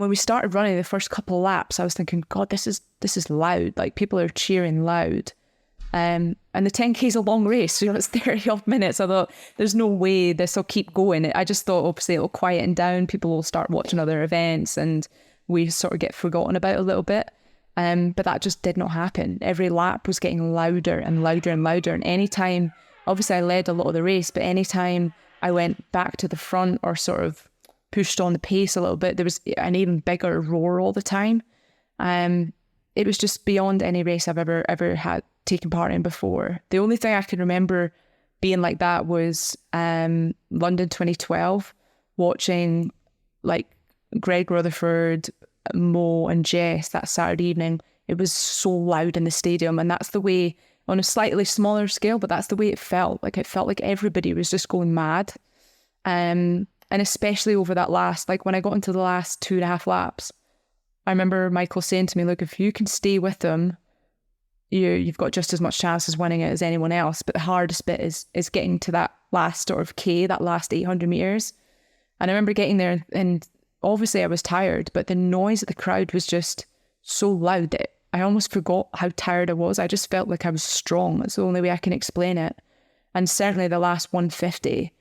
when we started running the first couple of laps, I was thinking, God, this is loud. Like, people are cheering loud. And the 10K is a long race, so it's 30 odd minutes. I thought, there's no way this will keep going. I just thought, obviously, it'll quieten down. People will start watching other events and we sort of get forgotten about a little bit. But that just did not happen. Every lap was getting louder and louder and louder. And anytime, obviously I led a lot of the race, but anytime I went back to the front or sort of pushed on the pace a little bit, there was an even bigger roar all the time. It was just beyond any race I've ever had taken part in before. The only thing I can remember being like that was London 2012, watching like Greg Rutherford, Mo and Jess that Saturday evening. It was so loud in the stadium, and that's the way, on a slightly smaller scale, but that's the way it felt. Like, it felt like everybody was just going mad. And especially over that last, like when I got into the last 2.5 laps, I remember Michael saying to me, look, if you can stay with them, you've got just as much chance as winning it as anyone else. But the hardest bit is getting to that last sort of K, that last 800 meters. And I remember getting there, and obviously I was tired, but the noise of the crowd was just so loud that I almost forgot how tired I was. I just felt like I was strong. That's the only way I can explain it. And certainly the last 150,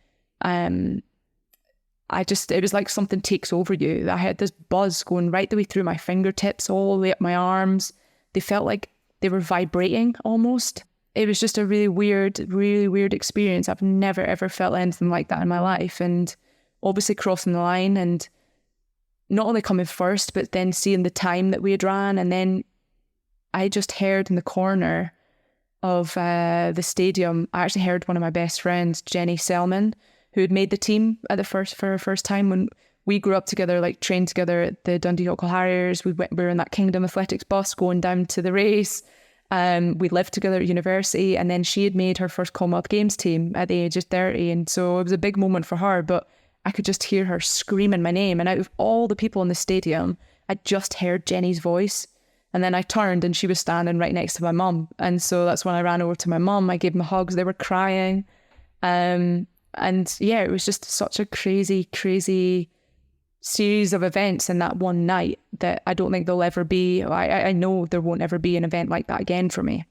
it was like something takes over you. I had this buzz going right the way through my fingertips, all the way up my arms. They felt like they were vibrating almost. It was just a really weird experience. I've never ever felt anything like that in my life. And obviously crossing the line and not only coming first, but then seeing the time that we had ran. And then I just heard in the corner of the stadium, I actually heard one of my best friends, Jenny Selman, who had made the team for her first time when we grew up together, like trained together at the Dundee Hawkle Harriers. We were in that Kingdom Athletics bus going down to the race. We lived together at university, and then she had made her first Commonwealth Games team at the age of 30. And so it was a big moment for her, but I could just hear her screaming my name. And out of all the people in the stadium, I just heard Jenny's voice. And then I turned and she was standing right next to my mum. And so that's when I ran over to my mum. I gave them hugs. They were crying. And yeah, it was just such a crazy series of events in that one night that I don't think there'll ever be. I know there won't ever be an event like that again for me.